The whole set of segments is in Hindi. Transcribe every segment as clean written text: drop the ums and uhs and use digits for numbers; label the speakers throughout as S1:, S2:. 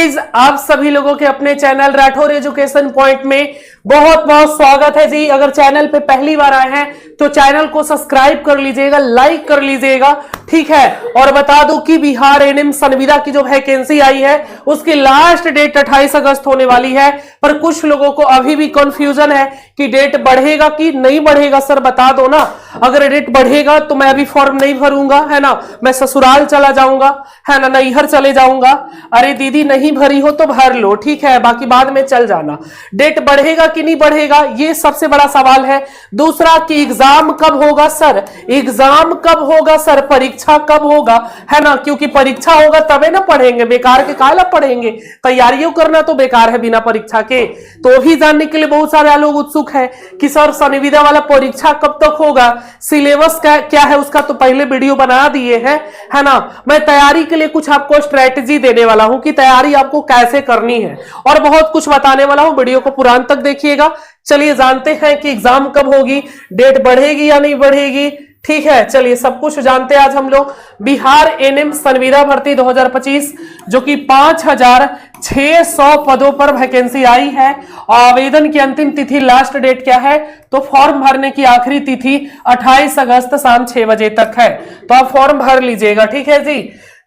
S1: गाइज, आप सभी लोगों के अपने चैनल राठौर एजुकेशन पॉइंट में बहुत बहुत स्वागत है जी। अगर चैनल पे पहली बार आए हैं तो चैनल को सब्सक्राइब कर लीजिएगा, लाइक कर लीजिएगा, ठीक है। और बता दूं कि बिहार एनएम संविदा की जो वैकेंसी आई है उसकी लास्ट डेट 28 अगस्त होने वाली है, पर कुछ लोगों को अभी भी कंफ्यूजन है कि डेट बढ़ेगा कि नहीं बढ़ेगा। सर बता दो ना, अगर डेट बढ़ेगा तो मैं अभी फॉर्म नहीं भरूंगा, है ना, मैं ससुराल चला जाऊंगा, है ना, नैहर चले जाऊंगा। अरे दीदी नहीं भरी हो तो भर लो, ठीक है, बाकी बाद में चल जाना। डेट बढ़ेगा कि नहीं बढ़ेगा, ये सबसे बड़ा सवाल है। दूसरा कि एग्जाम कब होगा सर, एग्जाम कब होगा सर, परीक्षा कब होगा, है ना, क्योंकि परीक्षा होगा तबे ना पढ़ेंगे, बेकार के काहे पढ़ेंगे, तैयारियों करना तो बेकार है बिना परीक्षा के। तो भी जानने के लिए बहुत सारे लोग उत्सुक है कि सर संविदा वाला परीक्षा कब तक होगा, सिलेबस क्या है उसका तो पहले वीडियो बना दिए हैं, है ना। मैं तैयारी के लिए कुछ आपको स्ट्रेटेजी देने वाला हूं कि तैयारी आपको कैसे करनी है और बहुत कुछ बताने वाला हूं, वीडियो को पूरा अंत तक देखिएगा। चलिए जानते हैं कि एग्जाम कब होगी, डेट बढ़ेगी या नहीं बढ़ेगी, ठीक है। चलिए सब कुछ जानते हैं आज हम लोग। बिहार एनएम संविदा भर्ती 2025 जो कि 5600 पदों पर वैकेंसी आई है। आवेदन की अंतिम तिथि लास्ट डेट क्या है, तो फॉर्म भरने की आखिरी तिथि 28 अगस्त शाम 6 बजे तक है, तो आप फॉर्म भर लीजिएगा, ठीक है जी।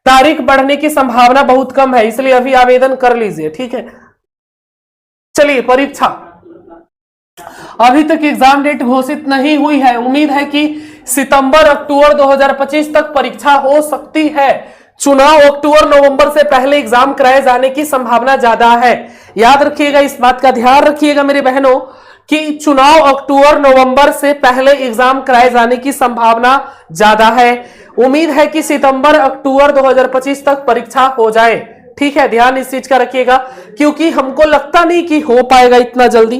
S1: तारीख बढ़ने की संभावना बहुत कम है, इसलिए अभी आवेदन कर लीजिए, ठीक है। चलिए परीक्षा, अभी तक एग्जाम डेट घोषित नहीं हुई है। उम्मीद है कि सितंबर अक्टूबर 2025 तक परीक्षा हो सकती है। चुनाव अक्टूबर नवंबर से पहले एग्जाम कराए जाने की संभावना ज्यादा है। याद रखिएगा, इस बात का ध्यान रखिएगा मेरे बहनों कि चुनाव अक्टूबर नवंबर से पहले एग्जाम कराए जाने की संभावना ज्यादा है। उम्मीद है कि सितंबर अक्टूबर 2025 तक परीक्षा हो जाए, ठीक है। ध्यान इस चीज का रखिएगा, क्योंकि हमको लगता नहीं कि हो पाएगा इतना जल्दी,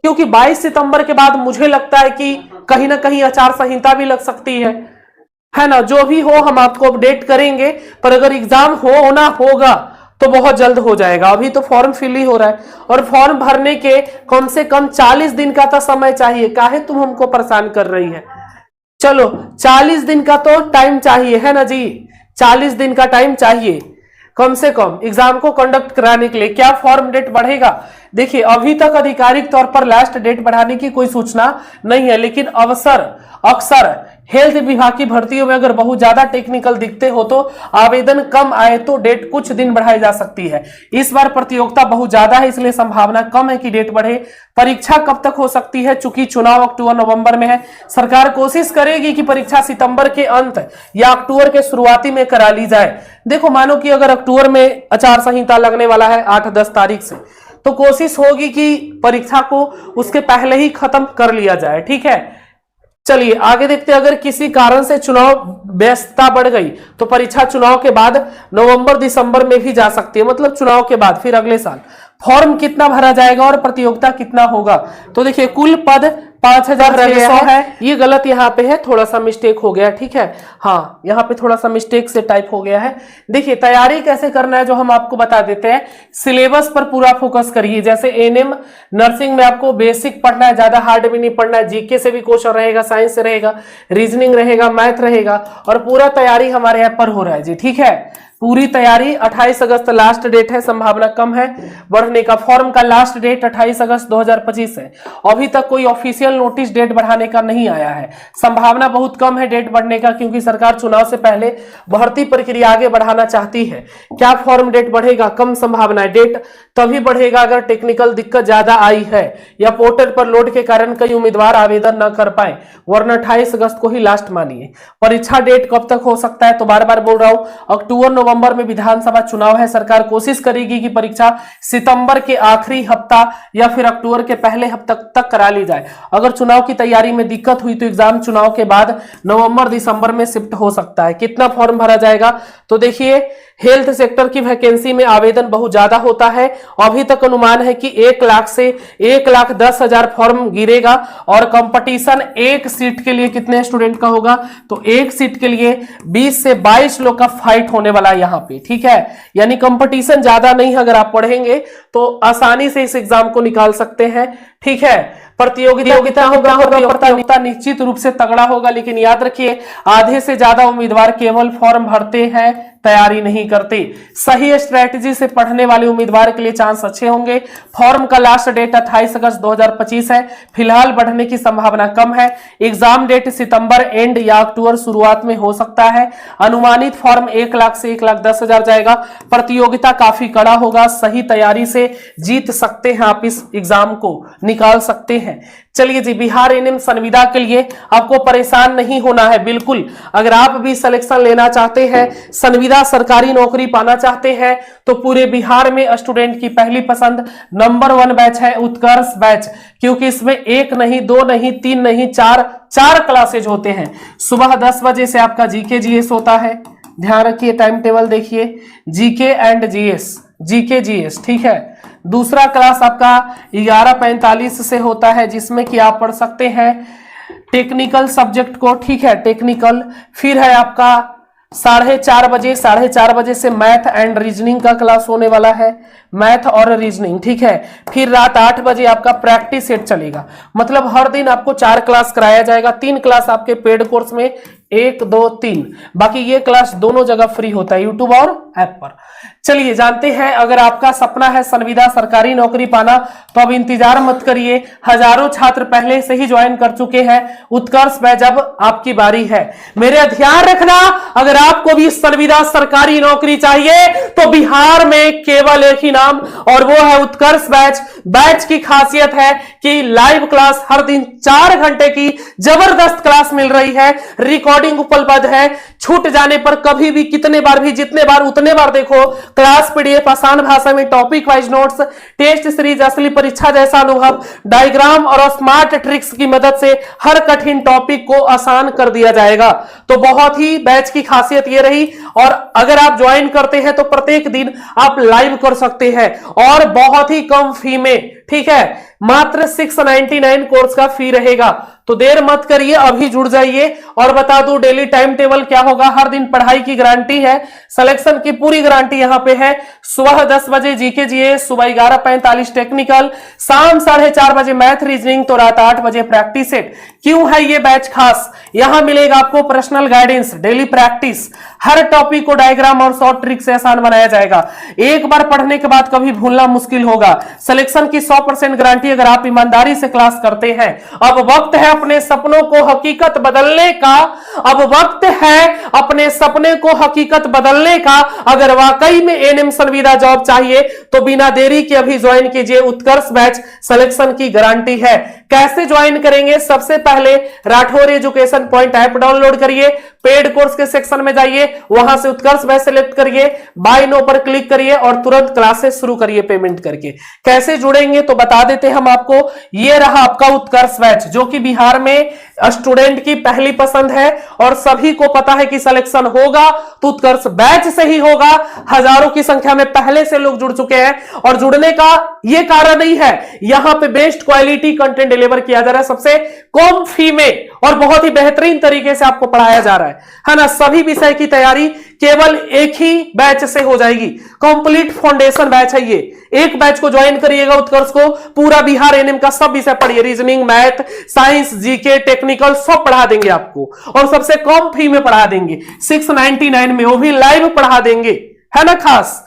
S1: क्योंकि 22 सितंबर के बाद मुझे लगता है कि कहीं ना कहीं आचार संहिता भी लग सकती है ना। जो भी हो हम आपको अपडेट करेंगे, पर अगर एग्जाम होना होगा तो बहुत जल्द हो जाएगा। अभी तो फॉर्म फिल ही हो रहा है और फॉर्म भरने के कम से कम 40 दिन का तो समय चाहिए। काहे तुम हमको परेशान कर रही है, चलो 40 दिन का तो टाइम चाहिए, है ना जी, 40 दिन का टाइम चाहिए कम से कम एग्जाम को कंडक्ट कराने के लिए। क्या फॉर्म डेट बढ़ेगा, देखिए अभी तक आधिकारिक तौर पर लास्ट डेट बढ़ाने की कोई सूचना नहीं है, लेकिन अक्सर हेल्थ विभाग की भर्तियों में अगर बहुत ज्यादा टेक्निकल दिखते हो तो आवेदन कम आए तो डेट कुछ दिन बढ़ाई जा सकती है। इस बार प्रतियोगिता बहुत ज्यादा है, इसलिए संभावना कम है कि डेट बढ़े। परीक्षा कब तक हो सकती है, चूंकि चुनाव अक्टूबर नवंबर में है, सरकार कोशिश करेगी कि परीक्षा सितंबर के अंत या अक्टूबर के शुरुआती में करा ली जाए। देखो मानो कि अगर अक्टूबर में आचार संहिता लगने वाला है 8-10 तारीख से, तो कोशिश होगी कि परीक्षा को उसके पहले ही खत्म कर लिया जाए, ठीक है। चलिए आगे देखते हैं। अगर किसी कारण से चुनाव व्यस्तता बढ़ गई तो परीक्षा चुनाव के बाद नवंबर दिसंबर में भी जा सकती है, मतलब चुनाव के बाद फिर अगले साल। फॉर्म कितना भरा जाएगा और प्रतियोगिता कितना होगा, तो देखिए कुल पद 5600 है। ये गलत यहाँ पे है, थोड़ा सा मिस्टेक हो गया, ठीक है, हाँ यहाँ पे थोड़ा सा मिस्टेक से टाइप हो गया है। देखिए तैयारी कैसे करना है जो हम आपको बता देते हैं। सिलेबस पर पूरा फोकस करिए, जैसे एनएम नर्सिंग में आपको बेसिक पढ़ना है, ज्यादा हार्ड भी नहीं पढ़ना है। जीके से भी क्वेश्चन रहेगा, साइंस से रहेगा, रीजनिंग रहेगा, मैथ रहेगा, और पूरा तैयारी हमारे यहाँ पर हो रहा है जी, ठीक है। पूरी तैयारी 28 अगस्त लास्ट डेट है, संभावना कम है बढ़ने का। फॉर्म का लास्ट डेट 28 अगस्त 2025 है। अभी तक कोई ऑफिशियल नोटिस डेट बढ़ाने का नहीं आया है, संभावना बहुत कम है डेट बढ़ने का, क्योंकि सरकार चुनाव से पहले भर्ती प्रक्रिया आगे बढ़ाना चाहती है। क्या फॉर्म डेट बढ़ेगा, कम संभावना है। डेट तभी बढ़ेगा अगर टेक्निकल दिक्कत ज्यादा आई है या पोर्टल पर लोड के कारण कई उम्मीदवार आवेदन न कर पाए, वरना 28 अगस्त को ही लास्ट मानिए। परीक्षा डेट कब तक हो सकता है, तो बार बार बोल रहा हूं अक्टूबर नवंबर में विधानसभा चुनाव है। सरकार कोशिश करेगी कि परीक्षा सितंबर के आखिरी हफ्ता या फिर अक्टूबर के पहले हफ्ते तक करा ली जाए। अगर चुनाव की तैयारी में दिक्कत हुई तो एग्जाम चुनाव के बाद नवंबर दिसंबर में शिफ्ट हो सकता है। कितना फॉर्म भरा जाएगा, तो देखिए हेल्थ सेक्टर की वैकेंसी में आवेदन बहुत ज्यादा होता है। अभी तक अनुमान है कि 1 लाख से 1,10,000 फॉर्म गिरेगा और कंपटीशन एक सीट के लिए कितने स्टूडेंट का होगा, तो एक सीट के लिए 20 से 22 लोग का फाइट होने वाला है यहाँ पे, ठीक है। यानी कंपटीशन ज्यादा नहीं है, अगर आप पढ़ेंगे तो आसानी से इस एग्जाम को निकाल सकते हैं, ठीक है। प्रतियोगिता होगा, प्रतियोगिता निश्चित रूप से तगड़ा होगा। लेकिन याद रखिए, आधे से ज्यादा उम्मीदवार केवल फॉर्म भरते हैं, तैयारी नहीं करते। सही स्ट्रेटजी से पढ़ने वाले उम्मीदवार के लिए चांस अच्छे होंगे। फॉर्म का लास्ट डेट 28 अगस्त 2025 है। फिलहाल बढ़ने की संभावना कम है। एग्जाम डेट सितंबर एंड या अक्टूबर शुरुआत में हो सकता है। अनुमानित फॉर्म 1 लाख से 1,10,000 जाएगा। प्रतियोगिता काफी कड़ा होगा। सही तैयारी से जीत सकते हैं आप, इस एग्जाम को निकाल सकते हैं। चलिए जी, बिहार एनएम संविदा के लिए आपको परेशान नहीं होना है बिल्कुल। अगर आप भी सिलेक्शन लेना चाहते हैं, संविदा सरकारी नौकरी पाना चाहते हैं, तो पूरे बिहार में स्टूडेंट की पहली पसंद नंबर 1 बैच है उत्कर्ष बैच। क्योंकि इसमें 1 नहीं, 2 नहीं, 3 नहीं, 4 क्लासेज होते हैं। सुबह 10 बजे से आपका जीके जीएस होता है। ध्यान रखिए, टाइम टेबल देखिए, GK and GS, GK GS, ठीक है। दूसरा क्लास आपका 11:45 से होता है, जिसमें कि आप पढ़ सकते हैं टेक्निकल सब्जेक्ट को, ठीक है, टेक्निकल। फिर है आपका 4:30 बजे से मैथ एंड रीजनिंग का क्लास होने वाला है, मैथ और रीजनिंग, ठीक है। फिर रात 8 बजे आपका प्रैक्टिस सेट चलेगा। मतलब हर दिन आपको 4 क्लास कराया जाएगा। 3 क्लास आपके पेड कोर्स में, 1, 2, 3, बाकी ये क्लास दोनों जगह फ्री होता है, यूट्यूब और ऐप पर। चलिए जानते हैं, अगर आपका सपना है संविदा सरकारी नौकरी पाना, तो अब इंतजार मत करिए। हजारों छात्र पहले से ही ज्वाइन कर चुके हैं उत्कर्ष बैच, अब आपकी बारी है। मेरे ध्यान रखना, अगर आपको भी संविदा सरकारी नौकरी चाहिए तो बिहार में केवल एक ही नाम, और वो है उत्कर्ष बैच। बैच की खासियत है कि लाइव क्लास हर दिन 4 घंटे की जबरदस्त क्लास मिल रही है। रिकॉर्डिंग उपलब्ध है। छूट जाने पर कभी भी, कितने बार भी, जितने बार उतने बार देखो। क्लास पीडीएफ आसान भाषा में, topic wise notes, test series, असली परीक्षा जैसा अनुभव, डायग्राम और स्मार्ट ट्रिक्स की मदद से हर कठिन टॉपिक को आसान कर दिया जाएगा। तो बहुत ही बैच की खासियत ये रही। और अगर आप ज्वाइन करते हैं तो प्रत्येक दिन आप लाइव कर सकते हैं, और बहुत ही कम फी में, ठीक है। मात्र 699 कोर्स का फी रहेगा। तो देर मत करिए, अभी जुड़ जाइए। और बता दूं डेली टाइम टेबल क्या होगा। हर दिन पढ़ाई की गारंटी है, सिलेक्शन की पूरी गारंटी यहां पे है। सुबह 10 बजे जीके जीएस, सुबह 11:45 टेक्निकल, शाम 4:30 बजे मैथ रीजनिंग, तो रात 8 बजे प्रैक्टिस सेट। क्यों है ये बैच खास? यहां मिलेगा आपको पर्सनल गाइडेंस, डेली प्रैक्टिस, हर टॉपिक को डायग्राम और शॉर्ट ट्रिक से आसान बनाया जाएगा। एक बार पढ़ने के बाद कभी भूलना मुश्किल होगा। सिलेक्शन की 100% गारंटी अगर आप ईमानदारी से क्लास करते हैं। अब वक्त है अपने सपनों को हकीकत बदलने का। अब वक्त है अपने सपने को हकीकत बदलने का। अगर वाकई में एनएम संविदा जॉब चाहिए तो बिना देरी के अभी ज्वाइन कीजिए उत्कर्ष बैच। सिलेक्शन की गारंटी है। कैसे ज्वाइन करेंगे? सबसे पहले Rathore education point app download करिए, पेड कोर्स के सेक्शन में जाइए, वहां से उत्कर्ष बैच सेलेक्ट करिए, बाय नो पर क्लिक करिए और तुरंत क्लासेस शुरू करिए पेमेंट करके। कैसे जुड़ेंगे तो बता देते हम आपको। ये रहा आपका उत्कर्ष बैच, जो कि बिहार में स्टूडेंट की पहली पसंद है और सभी को पता है कि सिलेक्शन होगा तो उत्कर्ष बैच से ही होगा। हजारों की संख्या में पहले से लोग जुड़ चुके हैं, और जुड़ने का ये कारण नहीं है, यहां पे बेस्ट क्वालिटी कंटेंट डिलीवर किया जा रहा है सबसे कम फी में, और बहुत ही बेहतरीन तरीके से आपको पढ़ाया जा रहा है ना। सभी विषय की तैयारी केवल एक ही बैच से हो जाएगी। कंप्लीट फाउंडेशन बैच है ये। एक बैच को ज्वाइन करिएगा उत्कर्ष को, पूरा बिहार एनएम का सब विषय पढ़िए, reasoning, math, science, GK, technical सब पढ़ा देंगे आपको, और सबसे कम फी में पढ़ा देंगे, 699 में, वो भी लाइव पढ़ा देंगे, है ना खास।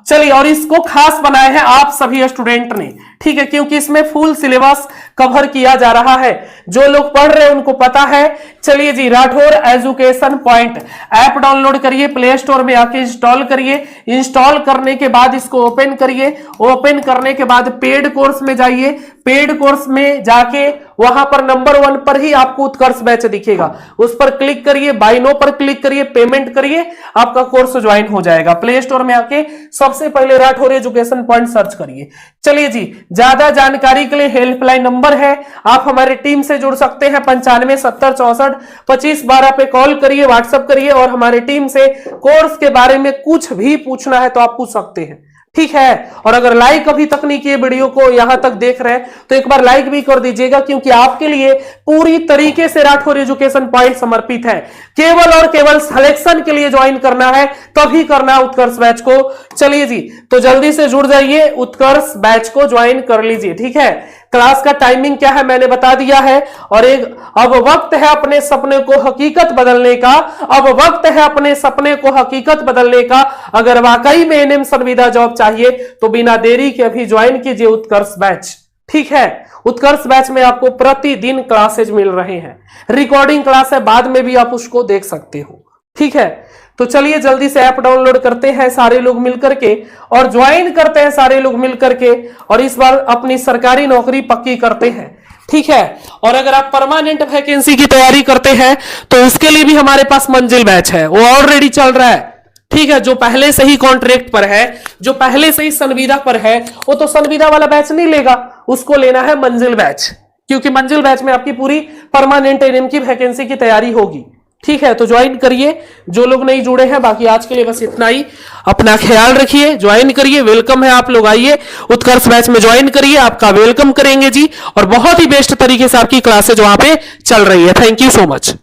S1: चलिए, और इसको खास बनाए हैं आप सभी स्टूडेंट ने, ठीक है, क्योंकि इसमें फुल सिलेबस कवर किया जा रहा है। जो लोग पढ़ रहे हैं उनको पता है। चलिए जी, Rathore education point app download करिए, प्ले स्टोर में आके इंस्टॉल करिए। इंस्टॉल करने के बाद इसको ओपन करिए। ओपन करने के बाद पेड कोर्स में जाइए। पेड कोर्स में जाके वहां पर नंबर 1 पर ही आपको उत्कर्ष बैच दिखेगा, उस पर क्लिक करिए, बाय नो पर क्लिक करिए, पेमेंट करिए, आपका कोर्स ज्वाइन हो जाएगा। प्ले स्टोर में आके सबसे पहले राठौर एजुकेशन पॉइंट सर्च करिए। चलिए जी, ज्यादा जानकारी के लिए हेल्पलाइन नंबर है, आप हमारी टीम से जुड़ सकते हैं। 95 70 64 25 12 पे कॉल करिए, व्हाट्सएप करिए, और हमारी टीम से कोर्स के बारे में कुछ भी पूछना है तो आप पूछ सकते हैं, ठीक है। और अगर लाइक अभी तक नहीं किए, वीडियो को यहां तक देख रहे हैं तो एक बार लाइक भी कर दीजिएगा, क्योंकि आपके लिए पूरी तरीके से राठौर एजुकेशन पॉइंट समर्पित है। केवल और केवल सिलेक्शन के लिए ज्वाइन करना है, तभी करना है उत्कर्ष बैच को। चलिए जी, तो जल्दी से जुड़ जाइए, उत्कर्ष बैच को ज्वाइन कर लीजिए, ठीक है। क्लास का टाइमिंग क्या है मैंने बता दिया है। और एक अब वक्त है अपने सपने को हकीकत बदलने का, अब वक्त है अपने सपने को हकीकत बदलने का। अगर वाकई में एनएम संविदा जॉब चाहिए तो बिना देरी के अभी ज्वाइन कीजिए उत्कर्ष बैच। ठीक है, उत्कर्ष बैच में आपको प्रतिदिन क्लासेज मिल रहे हैं, रिकॉर्डिंग क्लास है, बाद में भी आप उसको देख सकते हो। ठीक है, तो चलिए जल्दी से ऐप डाउनलोड करते हैं सारे लोग मिलकर के और ज्वाइन करते हैं सारे लोग मिलकर के, और इस बार अपनी सरकारी नौकरी पक्की करते हैं। ठीक है, और अगर आप परमानेंट वैकेंसी की तैयारी करते हैं तो उसके लिए भी हमारे पास मंजिल बैच है, वो ऑलरेडी चल रहा है। ठीक है, जो पहले से ही कॉन्ट्रैक्ट पर है, जो पहले से ही संविदा पर है, वो तो संविदा वाला बैच नहीं लेगा, उसको लेना है मंजिल बैच, क्योंकि मंजिल बैच में आपकी पूरी परमानेंट एनएम की वैकेंसी की तैयारी होगी। ठीक है, तो ज्वाइन करिए जो लोग नहीं जुड़े हैं। बाकी आज के लिए बस इतना ही, अपना ख्याल रखिए, ज्वाइन करिए, वेलकम है आप लोग, आइए उत्कर्ष बैच में ज्वाइन करिए, आपका वेलकम करेंगे जी, और बहुत ही बेस्ट तरीके से आपकी क्लासेज वहां पे चल रही है। Thank you so much.